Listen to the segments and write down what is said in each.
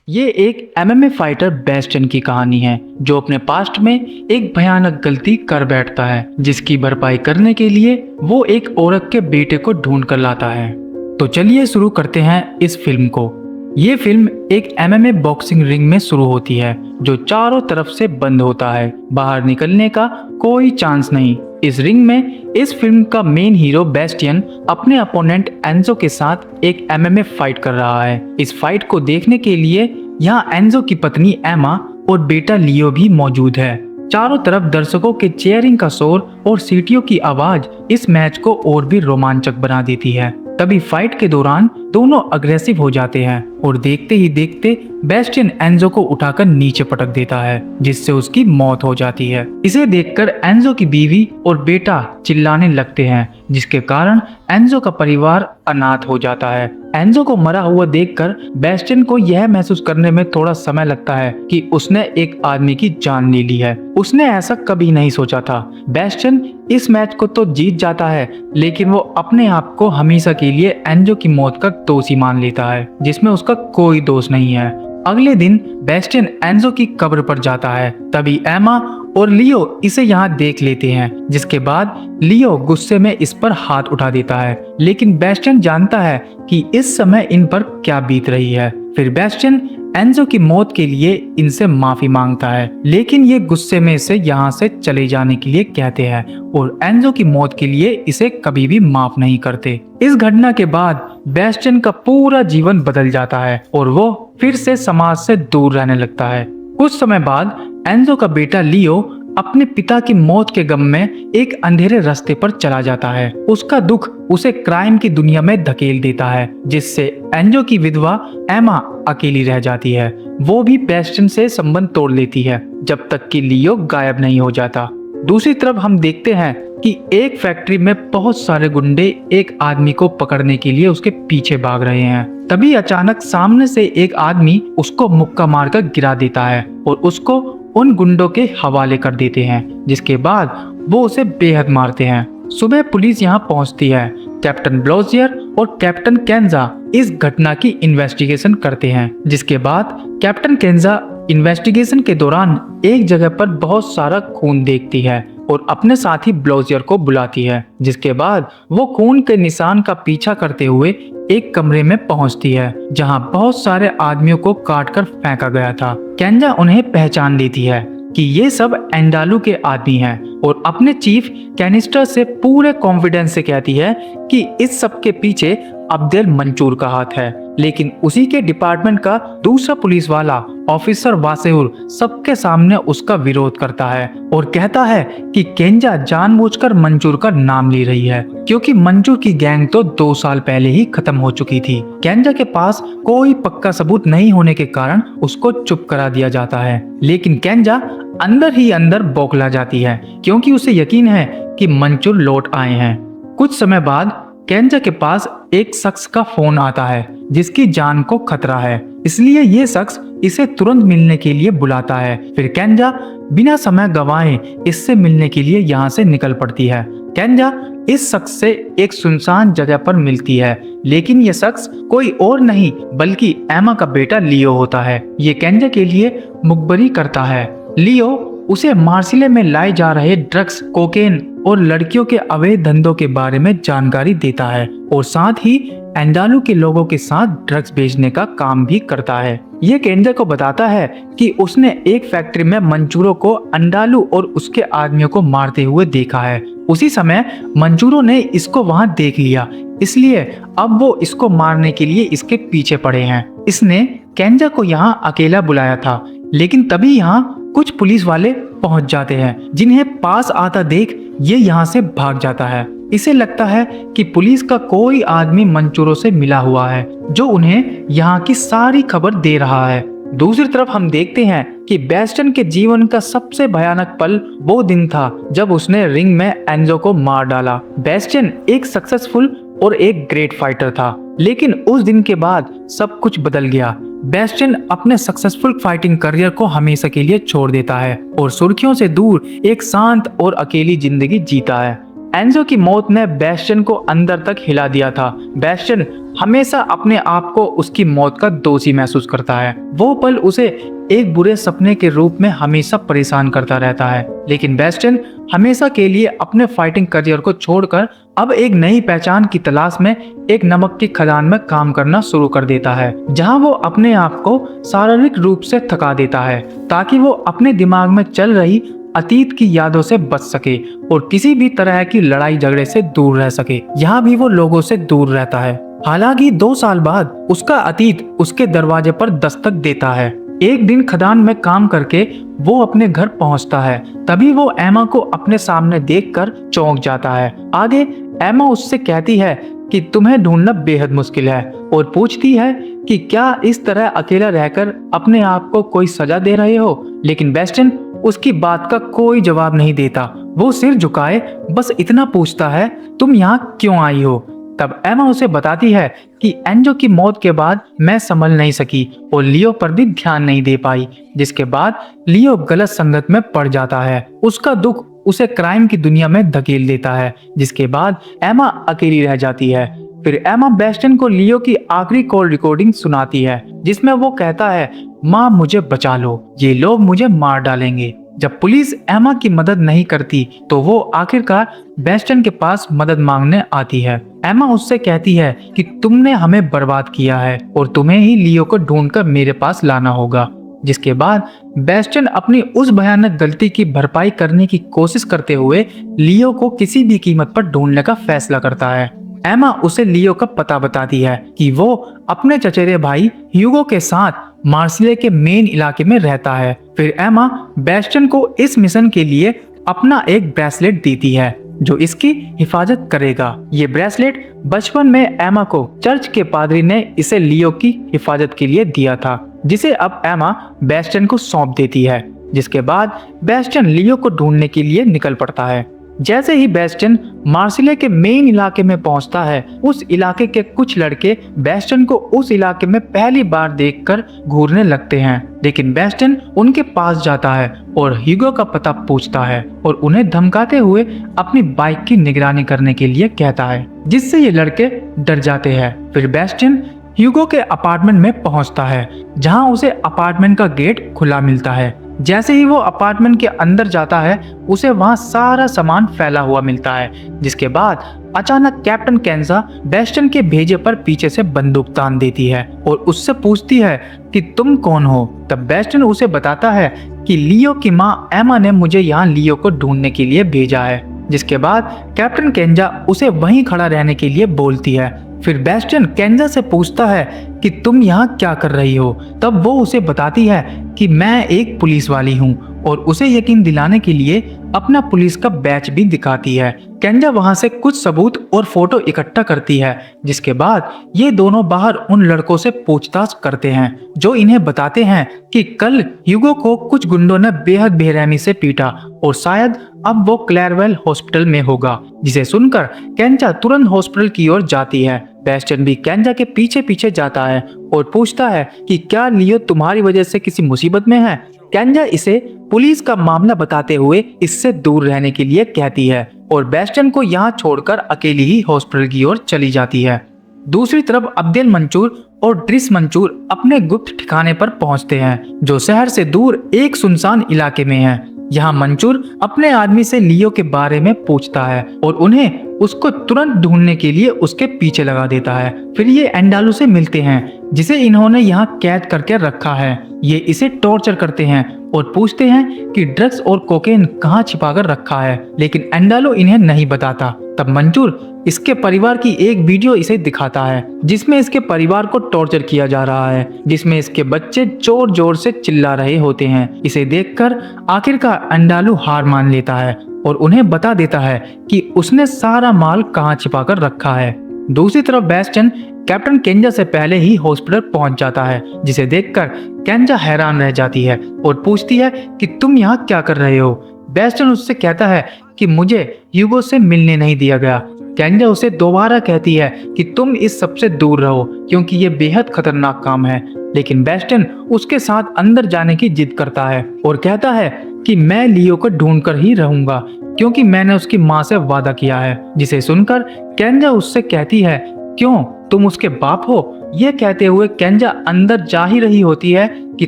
ये एक MMA fighter bastion की कहानी है जो अपने पास्ट में एक भयानक गलती कर बैठता है, जिसकी भरपाई करने के लिए वो एक औरत के बेटे को ढूंढ कर लाता है। तो चलिए शुरू करते हैं इस फिल्म को। ये फिल्म एक एमएमए बॉक्सिंग रिंग में शुरू होती है जो चारों तरफ से बंद होता है, बाहर निकलने का कोई चांस नहीं। इस रिंग में इस फिल्म का मेन हीरो बेस्टियन अपने अपोनेंट एंजो के साथ एक एमएमए फाइट कर रहा है। इस फाइट को देखने के लिए यहाँ एंजो की पत्नी एमा और बेटा लियो भी मौजूद है। चारों तरफ दर्शकों के चीयरिंग का शोर और सीटियों की आवाज इस मैच को और भी रोमांचक बना देती है। तभी फाइट के दौरान दोनों अग्रेसिव हो जाते हैं और देखते ही देखते बेस्टियन एंजो को उठाकर नीचे पटक देता है, जिससे उसकी मौत हो जाती है। इसे देखकर एंजो की बीवी और बेटा चिल्लाने लगते हैं, जिसके कारण एंजो का परिवार अनाथ हो जाता है। एंजो को मरा हुआ देखकर बेस्टियन को यह महसूस करने में थोड़ा समय लगता है कि उसने एक आदमी की जान ले ली है। उसने ऐसा कभी नहीं सोचा था। बेस्टियन इस मैच को तो जीत जाता है, लेकिन वो अपने आप को हमेशा के लिए एंजो की मौत का दोषी मान लेता है, जिसमें उसका कोई दोष नहीं है। अगले दिन बेस्टियन एंजो की कब्र पर जाता है। तभी एमा और लियो इसे यहाँ देख लेते हैं, जिसके बाद लियो गुस्से में इस पर हाथ उठा देता है, लेकिन बेस्टियन जानता है कि इस समय इन पर क्या बीत रही है। फिर बेस्टियन एंजो की मौत के लिए इनसे माफी मांगता है, लेकिन ये गुस्से में इसे यहाँ से चले जाने के लिए कहते हैं और एंजो की मौत के लिए इसे कभी भी माफ नहीं करते। इस घटना के बाद बेस्टियन का पूरा जीवन बदल जाता है और वो फिर से समाज से दूर रहने लगता है। कुछ समय बाद एंजो का बेटा लियो अपने पिता की मौत के गम में एक अंधेरे रास्ते पर चला जाता है। उसका दुख उसे क्राइम की दुनिया में धकेल देता है, जिससे एंजो की विधवा एमा अकेली रह जाती है। वो भी बेस्टियन से संबंध तोड़ लेती है जब तक कि लियो गायब नहीं हो जाता। दूसरी तरफ हम देखते हैं कि एक फैक्ट्री में बहुत सारे गुंडे एक आदमी को पकड़ने के लिए उसके पीछे भाग रहे हैं। तभी अचानक सामने से एक आदमी उसको मुक्का मारकर गिरा देता है और उसको उन गुंडों के हवाले कर देते हैं, जिसके बाद वो उसे बेहद मारते हैं। सुबह पुलिस यहाँ पहुँचती है। कैप्टन ब्लोजियर और कैप्टन केंजा इस घटना की इन्वेस्टिगेशन करते हैं, जिसके बाद कैप्टन केंजा इन्वेस्टिगेशन के दौरान एक जगह पर बहुत सारा खून देखती है और अपने साथी ब्लोजियर को बुलाती है, जिसके बाद वो खून के निशान का पीछा करते हुए एक कमरे में पहुंचती है जहां बहुत सारे आदमियों को काट कर फेंका गया था। केंजा उन्हें पहचान लेती है कि ये सब एंडालू के आदमी हैं और अपने चीफ कैनिस्टर से पूरे कॉन्फिडेंस से कहती है कि इस सब के पीछे अब्देल मंचूर का हाथ है। लेकिन उसी के डिपार्टमेंट का दूसरा पुलिस वाला ऑफिसर वासेहुर सबके सामने उसका विरोध करता है और कहता है कि केंजा जानबूझकर मंचूर का नाम ले रही है, क्योंकि मंचूर की गैंग तो 2 साल पहले ही खत्म हो चुकी थी। केंजा के पास कोई पक्का सबूत नहीं होने के कारण उसको चुप करा दिया जाता है, लेकिन केंजा अंदर ही अंदर बौखला जाती है, क्योंकि उसे यकीन है कि मंचूर लौट आए हैं। कुछ समय बाद केंजा के पास एक शख्स का फोन आता है जिसकी जान को खतरा है, इसलिए ये शख्स इसे तुरंत मिलने के लिए बुलाता है। फिर केंजा बिना समय गंवाए इससे मिलने के लिए यहाँ से निकल पड़ती है। केंजा इस शख्स से एक सुनसान जगह पर मिलती है, लेकिन ये शख्स कोई और नहीं बल्कि एमा का बेटा लियो होता है। ये केंजा के लिए मुखबरी करता है। लियो उसे मार्सिले में लाए जा रहे ड्रग्स, कोकेन और लड़कियों के अवैध धंधों के बारे में जानकारी देता है और साथ ही एंडालू के लोगों के साथ ड्रग्स बेचने का काम भी करता है। ये केंजा को बताता है कि उसने एक फैक्ट्री में मंचूरों को अंडालू और उसके आदमियों को मारते हुए देखा है। उसी समय मंचूरों ने इसको वहां देख लिया, इसलिए अब वो इसको मारने के लिए इसके पीछे पड़े हैं। इसने केंजा को यहाँ अकेला बुलाया था, लेकिन तभी यहाँ कुछ पुलिस वाले पहुंच जाते हैं, जिन्हें पास आता देख ये यहाँ से भाग जाता है। इसे लगता है कि पुलिस का कोई आदमी मंचूरों से मिला हुआ है जो उन्हें यहाँ की सारी खबर दे रहा है। दूसरी तरफ हम देखते हैं कि बेस्टियन के जीवन का सबसे भयानक पल वो दिन था जब उसने रिंग में एंजो को मार डाला। बेस्टियन एक सक्सेसफुल और एक ग्रेट फाइटर था, लेकिन उस दिन के बाद सब कुछ बदल गया। बेस्टियन अपने सक्सेसफुल फाइटिंग करियर को हमेशा के लिए छोड़ देता है और सुर्खियों से दूर एक शांत और अकेली जिंदगी जीता है। एंजो की मौत ने बेस्टियन को अंदर तक हिला दिया था। बेस्टियन हमेशा अपने आप को उसकी मौत का दोषी महसूस करता है। वो पल उसे एक बुरे सपने के रूप में हमेशा परेशान करता रहता है। लेकिन बेस्टियन हमेशा के लिए अपने फाइटिंग करियर को छोड़कर अब एक नई पहचान की तलाश में एक नमक की खदान में काम करना शुरू कर देता है, जहां वो अपने आप को शारीरिक रूप से थका देता है ताकि वो अपने दिमाग में चल रही अतीत की यादों से बच सके और किसी भी तरह की लड़ाई झगड़े से दूर रह सके। यहाँ भी वो लोगों से दूर रहता है। हालांकि 2 साल बाद उसका अतीत उसके दरवाजे पर दस्तक देता है। एक दिन खदान में काम करके वो अपने घर पहुंचता है, तभी वो एमा को अपने सामने देखकर चौंक जाता है। आगे एमा उससे कहती है कि तुम्हें ढूंढना बेहद मुश्किल है और पूछती है कि क्या इस तरह अकेला रहकर अपने आप को कोई सजा दे रहे हो। लेकिन बेस्टियन उसकी बात का कोई जवाब नहीं देता। वो सिर झुकाए बस इतना पूछता है, तुम यहाँ क्यों आई हो। तब एमा उसे बताती है कि एंजो की मौत के बाद मैं संभल नहीं सकी और लियो पर भी ध्यान नहीं दे पाई, जिसके बाद लियो गलत संगत में पड़ जाता है। उसका दुख उसे क्राइम की दुनिया में धकेल देता है, जिसके बाद एमा अकेली रह जाती है। फिर एमा बेस्टियन को लियो की आखिरी कॉल रिकॉर्डिंग सुनाती है, जिसमें वो कहता है, माँ मुझे बचा लो, ये लोग मुझे मार डालेंगे। जब पुलिस एमा की मदद नहीं करती तो वो आखिरकार बेस्टियन के पास मदद मांगने आती है। एमा उससे कहती है कि तुमने हमें बर्बाद किया है और तुम्हें ही लियो को ढूंढकर मेरे पास लाना होगा। जिसके बाद बेस्टियन अपनी उस भयानक गलती की भरपाई करने की कोशिश करते हुए लियो को किसी भी कीमत पर ढूंढने का फैसला करता है। एमा उसे लियो का पता बताती है कि वो अपने चचेरे भाई ह्यूगो के साथ मार्सिले के मेन इलाके में रहता है। फिर एमा बेस्टियन को इस मिशन के लिए अपना एक ब्रेसलेट देती है जो इसकी हिफाजत करेगा। ये ब्रेसलेट बचपन में एमा को चर्च के पादरी ने इसे लियो की हिफाजत के लिए दिया था, जिसे अब एमा बेस्टियन को सौंप देती है। जिसके बाद बेस्टियन लियो को ढूंढने के लिए निकल पड़ता है। जैसे ही बेस्टियन मार्सिले के मेन इलाके में पहुंचता है, उस इलाके के कुछ लड़के बेस्टियन को उस इलाके में पहली बार देखकर घूरने लगते हैं। लेकिन बेस्टियन उनके पास जाता है और ह्यूगो का पता पूछता है और उन्हें धमकाते हुए अपनी बाइक की निगरानी करने के लिए कहता है, जिससे ये लड़के डर जाते हैं। फिर बेस्टियन ह्यूगो के अपार्टमेंट में पहुंचता है, जहां उसे अपार्टमेंट का गेट खुला मिलता है। जैसे ही वो अपार्टमेंट के अंदर जाता है, उसे वहां सारा सामान फैला हुआ मिलता है। जिसके बाद अचानक कैप्टन केंजा बेस्टियन के भेजे पर पीछे से बंदूक तान देती है और उससे पूछती है कि तुम कौन हो। तब बेस्टियन उसे बताता है कि लियो की माँ एमा ने मुझे यहाँ लियो को ढूंढने के लिए भेजा है। जिसके बाद कैप्टन केंजा उसे वहीं खड़ा रहने के लिए बोलती है। फिर बेस्टियन केंजा से पूछता है कि तुम यहाँ क्या कर रही हो। तब वो उसे बताती है कि मैं एक पुलिस वाली हूँ और उसे यकीन दिलाने के लिए अपना पुलिस का बैच भी दिखाती है। केंजा वहां से कुछ सबूत और फोटो इकट्ठा करती है। जिसके बाद ये दोनों बाहर उन लड़कों से पूछताछ करते हैं जो इन्हें बताते हैं कि कल ह्यूगो को कुछ गुंडों ने बेहद बेरहमी से पीटा और शायद अब वो क्लेरवेल हॉस्पिटल में होगा। जिसे सुनकर केंजा तुरंत हॉस्पिटल की ओर जाती है। बेस्टियन भी केंजा के पीछे पीछे जाता है और पूछता है कि क्या लियो तुम्हारी वजह से किसी मुसीबत में है। केंजा इसे पुलिस का मामला बताते हुए इससे दूर रहने के लिए कहती है और बेस्टियन को यहाँ छोड़कर अकेली ही हॉस्पिटल की ओर चली जाती है। दूसरी तरफ अब्देल मंचूर और ड्रिस मंचूर अपने गुप्त ठिकाने पर पहुंचते हैं, जो शहर से दूर एक सुनसान इलाके में है। यहाँ मंचूर अपने आदमी से लियो के बारे में पूछता है और उन्हें उसको तुरंत ढूंढने के लिए उसके पीछे लगा देता है। फिर ये एंडालू से मिलते हैं, जिसे इन्होंने यहाँ कैद करके रखा है। ये इसे टॉर्चर करते हैं और पूछते हैं कि ड्रग्स और कोकेन कहाँ छिपाकर रखा है, लेकिन एंडालो इन्हें नहीं बताता। तब मंचूर इसके परिवार की एक वीडियो इसे दिखाता है, जिसमें इसके परिवार को टॉर्चर किया जा रहा है, जिसमें इसके बच्चे जोर जोर से चिल्ला रहे होते हैं। इसे देखकर आखिरकार एंडालू हार मान लेता है और उन्हें बता देता है कि उसने सारा माल कहाँ छिपाकर रखा है। दूसरी तरफ बेस्टियन कैप्टन केंजा से पहले ही हॉस्पिटल पहुंच जाता है, जिसे देखकर केंजा हैरान रह जाती है और पूछती है कि तुम यहाँ क्या कर रहे हो। बेस्टियन उससे कहता है कि मुझे ह्यूगो से मिलने नहीं दिया गया। केंजा उसे दोबारा कहती है कि तुम इस सबसे दूर रहो क्योंकि ये बेहद खतरनाक काम है। लेकिन बेस्टियन उसके साथ अंदर जाने की जिद करता है और कहता है कि मैं लियो को ढूंढकर ही रहूंगा क्योंकि मैंने उसकी माँ से वादा किया है। जिसे सुनकर केंजा उससे कहती है क्यों, तुम उसके बाप हो? यह कहते हुए केंजा अंदर जा ही रही होती है कि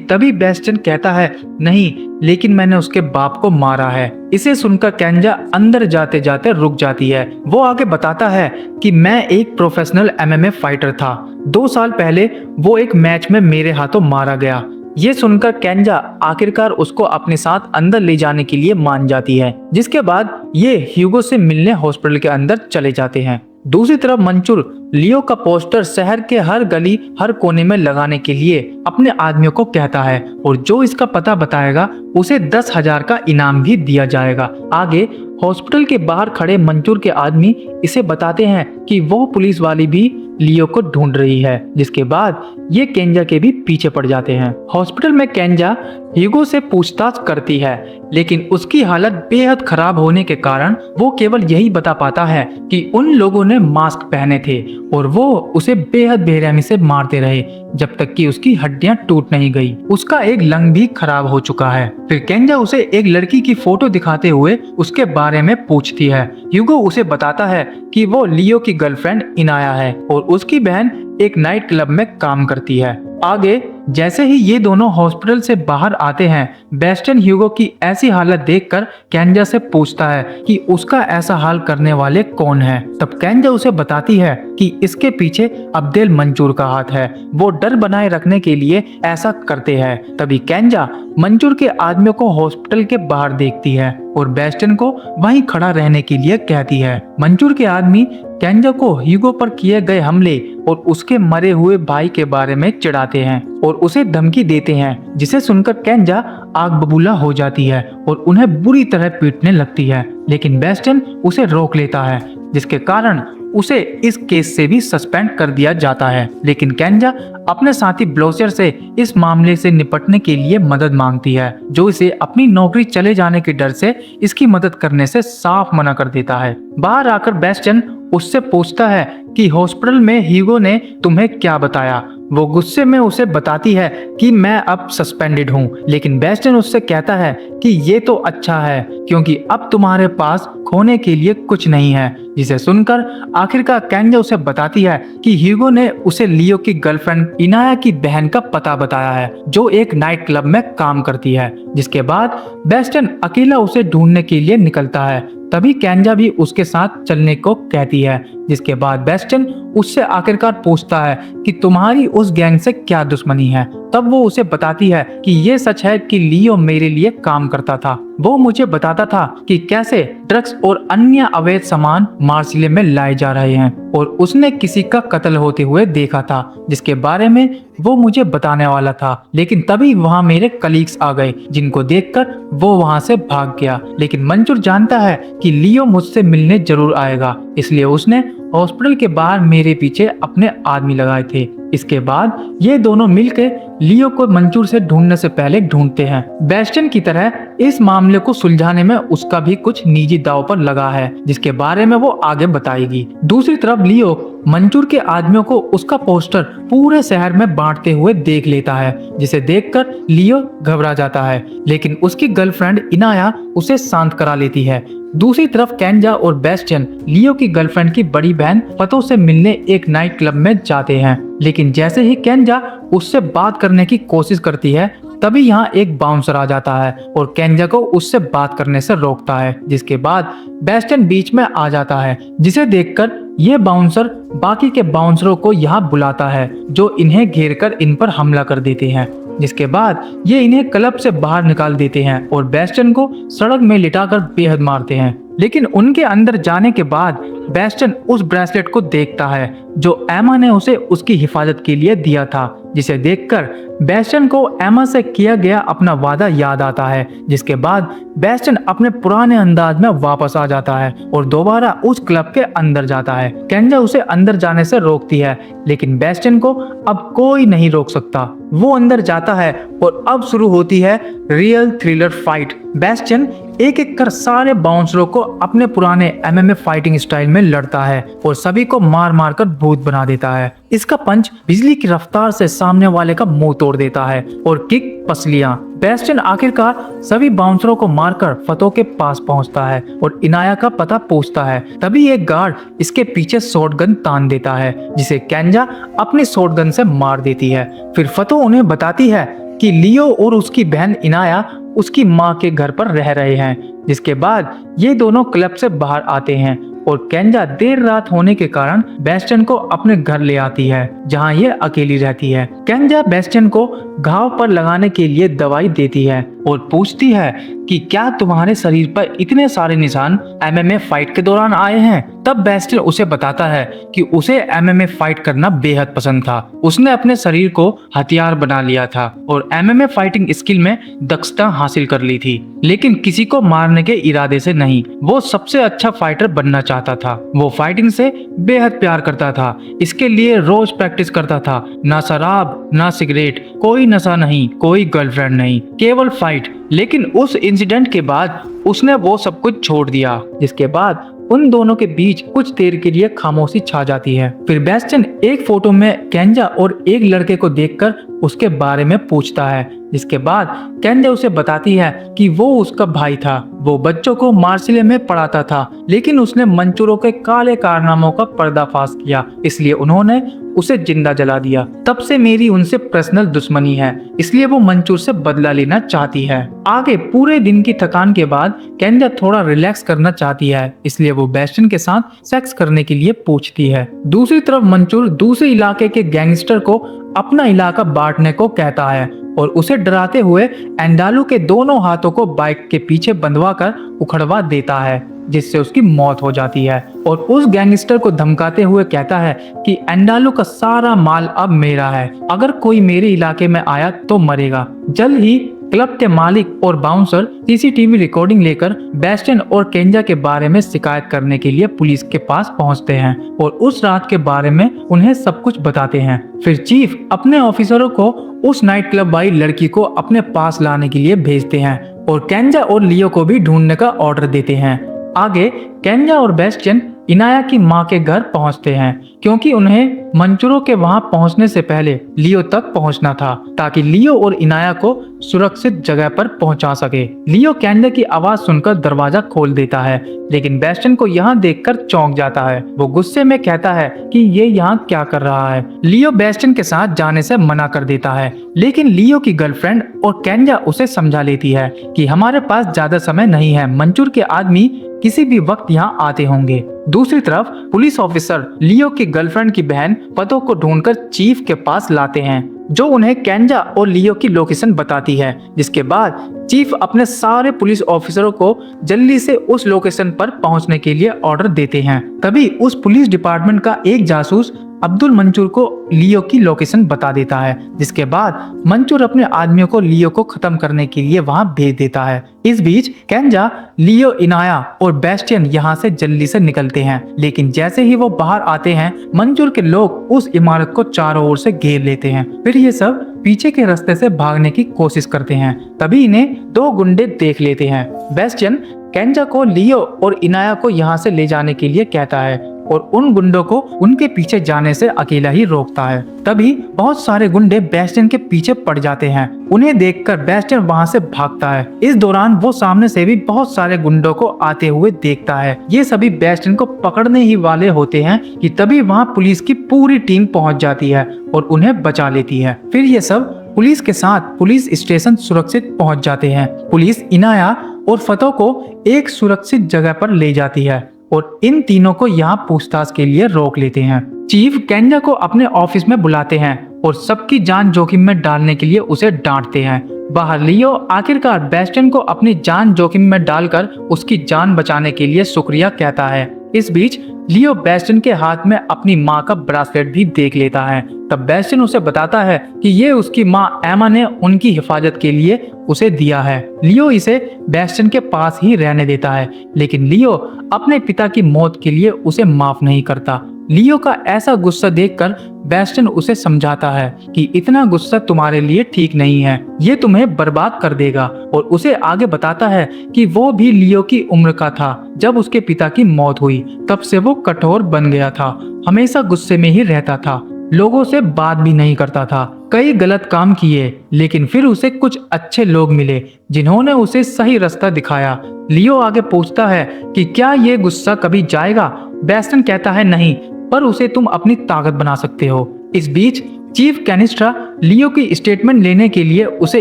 तभी बेस्टियन कहता है, नहीं, लेकिन मैंने उसके बाप को मारा है। इसे सुनकर केंजा अंदर जाते जाते रुक जाती है। वो आगे बताता है कि मैं एक प्रोफेशनल MMA फाइटर था। 2 साल पहले वो एक मैच में मेरे हाथों मारा गया। ये सुनकर केंजा आखिरकार उसको अपने साथ अंदर ले जाने के लिए मान जाती है, जिसके बाद ये ह्यूगो से मिलने हॉस्पिटल के अंदर चले जाते हैं। दूसरी तरफ मंचूर लियो का पोस्टर शहर के हर गली हर कोने में लगाने के लिए अपने आदमियों को कहता है और जो इसका पता बताएगा उसे 10,000 का इनाम भी दिया जाएगा। आगे हॉस्पिटल के बाहर खड़े मंचूर के आदमी इसे बताते हैं कि वो पुलिस वाली भी लियो को ढूंढ रही है, जिसके बाद ये केंजा के भी पीछे पड़ जाते हैं। हॉस्पिटल में केंजा ह्यूगो से पूछताछ करती है, लेकिन उसकी हालत बेहद खराब होने के कारण वो केवल यही बता पाता है कि उन लोगों ने मास्क पहने थे और वो उसे बेहद बेरहमी से मारते रहे जब तक कि उसकी हड्डियां टूट नहीं गई। उसका एक लंग भी खराब हो चुका है। फिर केंजा उसे एक लड़की की फोटो दिखाते हुए उसके बारे में पूछती है। ह्यूगो उसे बताता है कि वो लियो की गर्लफ्रेंड इनाया है और उसकी बहन एक नाइट क्लब में काम करती है। आगे जैसे ही ये दोनों हॉस्पिटल से बाहर आते हैं, बेस्टियन ह्यूगो की ऐसी हालत देखकर केंजा से पूछता है कि उसका ऐसा हाल करने वाले कौन है। तब केंजा उसे बताती है कि इसके पीछे अब्देल मंचूर का हाथ है, वो डर बनाए रखने के लिए ऐसा करते हैं। तभी केंजा मंचूर के आदमियों को हॉस्पिटल के बाहर देखती है और बेस्टियन को वहीं खड़ा रहने के लिए कहती है। मंचूर के आदमी केंजा को ह्यूगो पर किए गए हमले और उसके मरे हुए भाई के बारे में चिढ़ाते हैं और उसे धमकी देते हैं, जिसे सुनकर केंजा आग बबूला हो जाती है और उन्हें बुरी तरह पीटने लगती है। लेकिन बेस्टियन उसे रोक लेता है, जिसके कारण उसे इस केस से भी सस्पेंड कर दिया जाता है। लेकिन केंजा अपने साथी ब्लोचर से इस मामले से निपटने के लिए मदद मांगती है, जो इसे अपनी नौकरी चले जाने के डर से इसकी मदद करने से साफ मना कर देता है। बाहर आकर बेस्टियन उससे पूछता है कि हॉस्पिटल में ह्यूगो ने तुम्हें क्या बताया। वो गुस्से में उसे बताती है कि मैं अब सस्पेंडेड हूँ, लेकिन बेस्टियन उससे कहता है कि ये तो अच्छा है क्योंकि अब तुम्हारे पास खोने के लिए कुछ नहीं है। जिसे सुनकर आखिरकार केंजा उसे बताती है कि ह्यूगो ने उसे लियो की गर्लफ्रेंड इनाया की बहन का पता बताया है, जो एक नाइट क्लब में काम करती है। जिसके बाद बेस्टियन अकेला उसे ढूंढने के लिए निकलता है। तभी केंजा भी उसके साथ चलने को कहती है, जिसके बाद बेस्टियन उससे आखिरकार पूछता है कि तुम्हारी उस गैंग से क्या दुश्मनी है। तब वो उसे बताती है कि ये सच है कि लियो मेरे लिए काम करता था। वो मुझे बताता था कि कैसे ड्रग्स और अन्य अवैध सामान मार्सिले में लाए जा रहे हैं और उसने किसी का कत्ल होते हुए देखा था, जिसके बारे में वो मुझे बताने वाला था। लेकिन तभी वहाँ मेरे कलीग्स आ गए, जिनको देखकर वो वहाँ से भाग गया। लेकिन मंचूर जानता है कि लियो मुझसे मिलने जरूर आएगा, इसलिए उसने हॉस्पिटल के बाहर मेरे पीछे अपने आदमी लगाए थे। इसके बाद ये दोनों मिलकर लियो को मंचूर से ढूंढने से पहले ढूंढते हैं। बेस्टियन की तरह इस मामले को सुलझाने में उसका भी कुछ निजी दांव पर लगा है, जिसके बारे में वो आगे बताएगी। दूसरी तरफ लियो मंचूर के आदमियों को उसका पोस्टर पूरे शहर में बांटते हुए देख लेता है, जिसे देखकर लियो घबरा जाता है, लेकिन उसकी गर्लफ्रेंड इनाया उसे शांत करा लेती है। दूसरी तरफ केंजा और बेस्टियन लियो की गर्लफ्रेंड की बड़ी बहन पतो से मिलने एक नाइट क्लब में जाते हैं। लेकिन जैसे ही केंजा उससे बात करने की कोशिश करती है, तभी यहाँ एक बाउंसर आ जाता है और केंजा को उससे बात करने से रोकता है। जिसके बाद बेस्टियन बीच में आ जाता है, जिसे देखकर ये बाउंसर बाकी के बाउंसरों को यहाँ बुलाता है, जो इन्हें घेरकर इन पर हमला कर देते हैं। जिसके बाद ये इन्हें क्लब से बाहर निकाल देते हैं और बेस्टियन को सड़क में लिटाकर बेहद मारते हैं। लेकिन उनके अंदर जाने के बाद बेस्टियन उस ब्रेसलेट को देखता है जो एमा ने उसे उसकी हिफाजत के लिए दिया था, जिसे देखकर बेस्टियन को एमा से किया गया अपना वादा याद आता है। जिसके बाद बेस्टियन अपने पुराने अंदाज में वापस आ जाता है और दोबारा उस क्लब के अंदर जाता है। केंजा उसे अंदर जाने से रोकती है, लेकिन बेस्टियन को अब कोई नहीं रोक सकता। वो अंदर जाता है और अब शुरू होती है रियल थ्रिलर फाइट। बेस्टियन एक एक कर सारे बाउंसरों को अपने पुराने MMA फाइटिंग स्टाइल में में लड़ता है और सभी को मार मार कर भूत बना देता है। इसका पंच बिजली की रफ्तार से सामने वाले का मुंह तोड़ देता है और किक पसलियां। बेस्टियन आखिरकार सभी बाउंसरों को मारकर फतो के पास पहुंचता है और इनाया का पता पूछता है। तभी एक गार्ड इसके पीछे शॉटगन तान देता है, जिसे केंजा अपनी शॉटगन से मार देती है। फिर फतो उन्हें बताती है कि लियो और उसकी बहन इनाया उसकी माँ के घर पर रह रहे हैं। जिसके बाद ये दोनों क्लब से बाहर आते हैं और केंजा देर रात होने के कारण बेस्टियन को अपने घर ले आती है, जहां ये अकेली रहती है। केंजा बेस्टियन को घाव पर लगाने के लिए दवाई देती है और पूछती है कि क्या तुम्हारे शरीर पर इतने सारे निशान एमएमए फाइट के दौरान आए हैं। तब बेस्टियन उसे बताता है कि उसे एमएमए फाइट करना बेहद पसंद था। उसने अपने शरीर को हथियार बना लिया था और एमएमए फाइटिंग स्किल में दक्षता हासिल कर ली थी, लेकिन किसी को मारने के इरादे से नहीं। वो सबसे अच्छा फाइटर बनना चाहता था। वो फाइटिंग से बेहद प्यार करता था, इसके लिए रोज प्रैक्टिस करता था। ना शराब, ना सिगरेट, कोई नशा नहीं, कोई गर्लफ्रेंड नहीं, केवल फाइट। लेकिन उस इंसिडेंट के बाद उसने वो सब कुछ छोड़ दिया, जिसके बाद उन दोनों के बीच कुछ देर के लिए खामोशी छा जाती है। फिर बेस्टियन एक फोटो में केंजा और एक लड़के को देखकर उसके बारे में पूछता है, जिसके बाद केंजा उसे बताती है कि वो उसका भाई था। वो बच्चों को मार्सिले में पढ़ाता था, लेकिन उसने मंचूरों के काले कारनामों का पर्दाफाश किया, इसलिए उन्होंने उसे जिंदा जला दिया। तब से मेरी उनसे पर्सनल दुश्मनी है, इसलिए वो मंचूर से बदला लेना चाहती है। आगे पूरे दिन की थकान के बाद केंजा थोड़ा रिलैक्स करना चाहती है, इसलिए वो बेस्टियन के साथ सेक्स करने के लिए पूछती है। दूसरी तरफ मंचूर दूसरे इलाके के गैंगस्टर को अपना इलाका बांटने को कहता है और उसे डराते हुए एंडालू के दोनों हाथों को बाइक के पीछे बंधवा कर उखड़वा देता है, जिससे उसकी मौत हो जाती है। और उस गैंगस्टर को धमकाते हुए कहता है कि एंडालू का सारा माल अब मेरा है, अगर कोई मेरे इलाके में आया तो मरेगा। जल्द ही क्लब के मालिक और बाउंसर सीसीटीवी रिकॉर्डिंग लेकर बेस्टियन और केंजा के बारे में शिकायत करने के लिए पुलिस के पास पहुंचते हैं और उस रात के बारे में उन्हें सब कुछ बताते हैं। फिर चीफ अपने ऑफिसरों को उस नाइट क्लब आई लड़की को अपने पास लाने के लिए भेजते हैं और केंजा और लियो को भी ढूंढने का ऑर्डर देते हैं। आगे केंजा और बेस्टियन इनाया की माँ के घर पहुंचते हैं, क्योंकि उन्हें मंचूरों के वहां पहुंचने से पहले लियो तक पहुंचना था, ताकि लियो और इनाया को सुरक्षित जगह पर पहुंचा सके। लियो केंजा की आवाज सुनकर दरवाजा खोल देता है, लेकिन बेस्टियन को यहाँ देखकर चौंक जाता है। वो गुस्से में कहता है कि ये यहाँ क्या कर रहा है। लियो बेस्टियन के साथ जाने से मना कर देता है, लेकिन लियो की गर्लफ्रेंड और केंजा उसे समझा लेती है कि हमारे पास ज्यादा समय नहीं है, मंचूर के आदमी किसी भी वक्त यहाँ आते होंगे। दूसरी तरफ पुलिस ऑफिसर लियो की गर्लफ्रेंड की बहन फतो को ढूंढकर चीफ के पास लाते हैं, जो उन्हें केंजा और लियो की लोकेशन बताती है। जिसके बाद चीफ अपने सारे पुलिस ऑफिसरों को जल्दी से उस लोकेशन पर पहुंचने के लिए ऑर्डर देते हैं। तभी उस पुलिस डिपार्टमेंट का एक जासूस अब्दुल मंचूर को लियो की लोकेशन बता देता है, जिसके बाद मंचूर अपने आदमियों को लियो को खत्म करने के लिए वहां भेज देता है। इस बीच केंजा, लियो, इनाया और बेस्टियन यहाँ से जल्दी से निकलते हैं, लेकिन जैसे ही वो बाहर आते हैं मंचूर के लोग उस इमारत को चारों ओर से घेर लेते हैं। फिर ये सब पीछे के रास्ते से भागने की कोशिश करते हैं, तभी इन्हें दो गुंडे देख लेते हैं। बेस्टियन केंजा को लियो और इनाया को यहाँ से ले जाने के लिए कहता है और उन गुंडों को उनके पीछे जाने से अकेला ही रोकता है। तभी बहुत सारे गुंडे बेस्टियन के पीछे पड़ जाते हैं। उन्हें देखकर बेस्टियन वहां से भागता है। इस दौरान वो सामने से भी बहुत सारे गुंडों को आते हुए देखता है। ये सभी बेस्टियन को पकड़ने ही वाले होते हैं कि तभी वहां पुलिस की पूरी टीम पहुंच जाती है और उन्हें बचा लेती है। फिर ये सब पुलिस के साथ पुलिस स्टेशन सुरक्षित पहुंच जाते हैं। पुलिस इनाया और फतो को एक सुरक्षित जगह पर ले जाती है और इन तीनों को यहाँ पूछताछ के लिए रोक लेते हैं। चीफ केंजा को अपने ऑफिस में बुलाते हैं और सबकी जान जोखिम में डालने के लिए उसे डांटते हैं। बाहर लियो आखिरकार बेस्टियन को अपनी जान जोखिम में डालकर उसकी जान बचाने के लिए शुक्रिया कहता है। इस बीच लियो बेस्टियन के हाथ में अपनी माँ का ब्रासलेट भी देख लेता है। तब बेस्टियन उसे बताता है कि ये उसकी माँ एमा ने उनकी हिफाजत के लिए उसे दिया है। लियो इसे बेस्टियन के पास ही रहने देता है, लेकिन लियो अपने पिता की मौत के लिए उसे माफ नहीं करता। लियो का ऐसा गुस्सा देखकर बेस्टियन उसे समझाता है कि इतना गुस्सा तुम्हारे लिए ठीक नहीं है, ये तुम्हें बर्बाद कर देगा, और उसे आगे बताता है कि वो भी लियो की उम्र का था जब उसके पिता की मौत हुई। तब से वो कठोर बन गया था, हमेशा गुस्से में ही रहता था, लोगों से बात भी नहीं करता था, कई गलत काम किए, लेकिन फिर उसे कुछ अच्छे लोग मिले जिन्होंने उसे सही रास्ता दिखाया। लियो आगे पूछता है कि क्या ये गुस्सा कभी जाएगा। बेस्टियन कहता है नहीं, पर उसे तुम अपनी ताकत बना सकते हो। इस बीच चीफ कैनिस्ट्रा लियो की स्टेटमेंट लेने के लिए उसे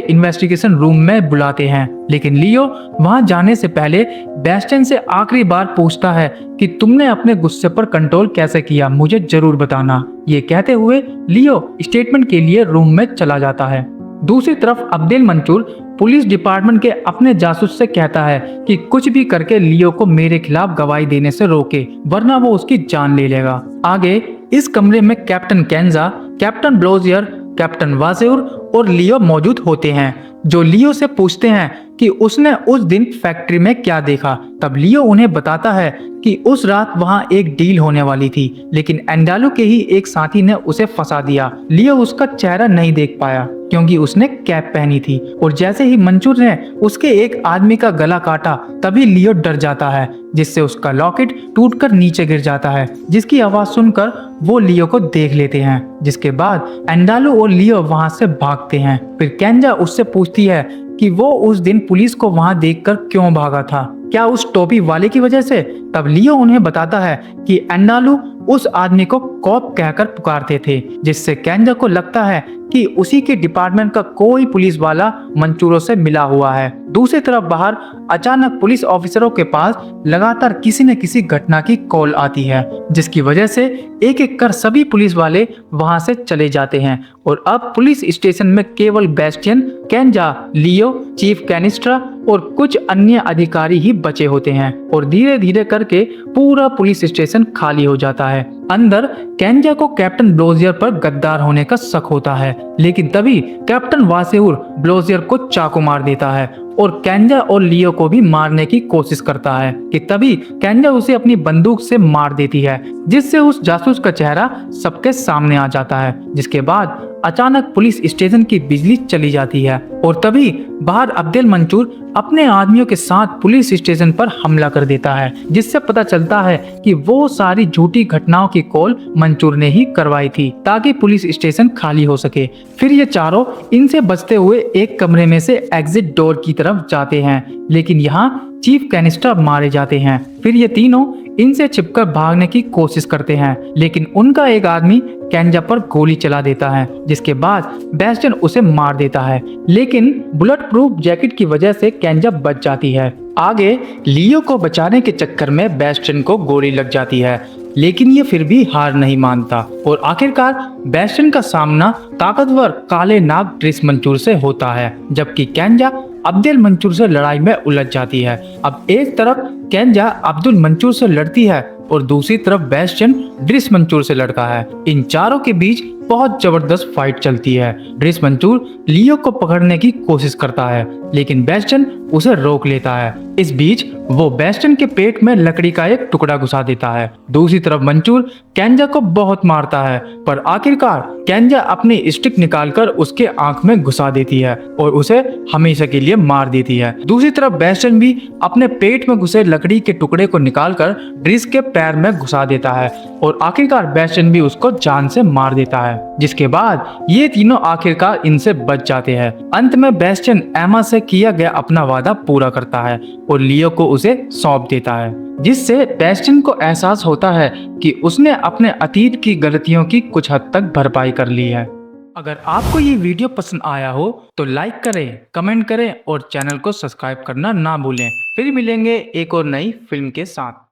इन्वेस्टिगेशन रूम में बुलाते हैं, लेकिन लियो वहां जाने से पहले बेस्टियन से आखिरी बार पूछता है कि तुमने अपने गुस्से पर कंट्रोल कैसे किया, मुझे जरूर बताना। ये कहते हुए लियो स्टेटमेंट के लिए रूम में चला जाता है। दूसरी तरफ अब्दुल मंसूर पुलिस डिपार्टमेंट के अपने जासूस से कहता है कि कुछ भी करके लियो को मेरे खिलाफ गवाही देने से रोके, वरना वो उसकी जान ले लेगा। आगे इस कमरे में कैप्टन केंजा, कैप्टन ब्लोजियर, कैप्टन वासेउर और लियो मौजूद होते हैं, जो लियो से पूछते हैं कि उसने उस दिन फैक्ट्री में क्या देखा। तब लियो उन्हें बताता है कि उस रात वहां एक डील होने वाली थी, लेकिन एंडालू के ही एक साथी ने उसे फंसा दिया। लियो उसका चेहरा नहीं देख पाया क्योंकि उसने कैप पहनी थी, और जैसे ही मंसूर ने उसके एक आदमी का गला काटा, तभी लियो डर जाता है, जिससे उसका लॉकेट टूटकर नीचे गिर जाता है, जिसकी आवाज सुनकर वो लियो को देख लेते हैं। जिसके बाद एंडालू और लियो वहां से भागते हैं। फिर केंजा उससे पूछती है कि वो उस दिन पुलिस को वहां देखकर क्यों भागा था, क्या उस टोपी वाले की वजह से। तब लियो उन्हें बताता है कि एंडालू उस आदमी को कॉप कहकर पुकारते थे, जिससे केंजा को लगता है कि उसी के डिपार्टमेंट का कोई पुलिस वाला मंसूरों से मिला हुआ है। दूसरी तरफ बाहर अचानक पुलिस ऑफिसरों के पास लगातार किसी न किसी घटना की कॉल आती है, जिसकी वजह से एक एक कर सभी पुलिस वाले वहां से चले जाते हैं, और अब पुलिस स्टेशन में केवल बेस्टियन, केंजा, लियो, चीफ कैनिस्ट्रा और कुछ अन्य अधिकारी ही बचे होते हैं, और धीरे धीरे करके पूरा पुलिस स्टेशन खाली हो जाता है। अंदर केंजा को कैप्टन ब्लोजियर पर गद्दार होने का शक होता है, लेकिन तभी कैप्टन वासेउर ब्लोजियर को चाकू मार देता है और केंजा और लियो को भी मारने की कोशिश करता है कि तभी केंजा उसे अपनी बंदूक से मार देती है, जिससे उस जासूस का चेहरा सबके सामने आ जाता है। जिसके बाद अचानक पुलिस स्टेशन की बिजली चली जाती है, और तभी बाहर अब्दुल मंसूर अपने आदमियों के साथ पुलिस स्टेशन पर हमला कर देता है, जिससे पता चलता है कि वो सारी झूठी घटनाओं की कॉल मंसूर ने ही करवाई थी ताकि पुलिस स्टेशन खाली हो सके। फिर ये चारों इनसे बचते हुए एक कमरे में से एग्जिट डोर की तरफ जाते हैं, लेकिन यहाँ चीफ कैनिस्ट्रा मारे जाते हैं। फिर ये तीनों इनसे छिपकर भागने की कोशिश करते हैं, लेकिन उनका एक आदमी केंजा पर गोली चला देता है, जिसके बाद बेस्टियन उसे मार देता है, लेकिन बुलेट प्रूफ जैकेट की वजह से केंजा बच जाती है। आगे लियो को बचाने के चक्कर में बेस्टियन को गोली लग जाती है, लेकिन ये फिर भी हार नहीं मानता, और आखिरकार बेस्टियन का सामना ताकतवर काले नाग ड्रिस मंसूर से होता है, जबकि केंजा अब्दुल मंसूर से लड़ाई में उलझ जाती है। अब एक तरफ केंजा अब्दुल मंसूर से लड़ती है और दूसरी तरफ बेस्टियन ड्रिस मंसूर से लड़ता है। इन चारों के बीच बहुत जबरदस्त फाइट चलती है। ड्रिस मंसूर लियो को पकड़ने की कोशिश करता है, लेकिन बेस्टियन उसे रोक लेता है। इस बीच वो बेस्टियन के पेट में लकड़ी का एक टुकड़ा घुसा देता है। दूसरी तरफ मंसूर केंजा को बहुत मारता है, पर आखिरकार केंजा अपनी स्टिक निकालकर उसके आंख में घुसा देती है और उसे हमेशा के लिए मार देती है। दूसरी तरफ बेस्टियन भी अपने पेट में घुसे लकड़ी के टुकड़े को निकालकर ड्रिस के पैर में घुसा देता है, और आखिरकार बेस्टियन भी उसको जान से मार देता है, जिसके बाद ये तीनों आखिरकार इनसे बच जाते हैं। अंत में बेस्टियन एमा से किया गया अपना वादा पूरा करता है और लियो को उसे सौंप देता है, जिससे बेस्टियन को एहसास होता है कि उसने अपने अतीत की गलतियों की कुछ हद तक भरपाई कर ली है। अगर आपको ये वीडियो पसंद आया हो तो लाइक करें, कमेंट करें और चैनल को सब्सक्राइब करना ना भूलें। फिर मिलेंगे एक और नई फिल्म के साथ।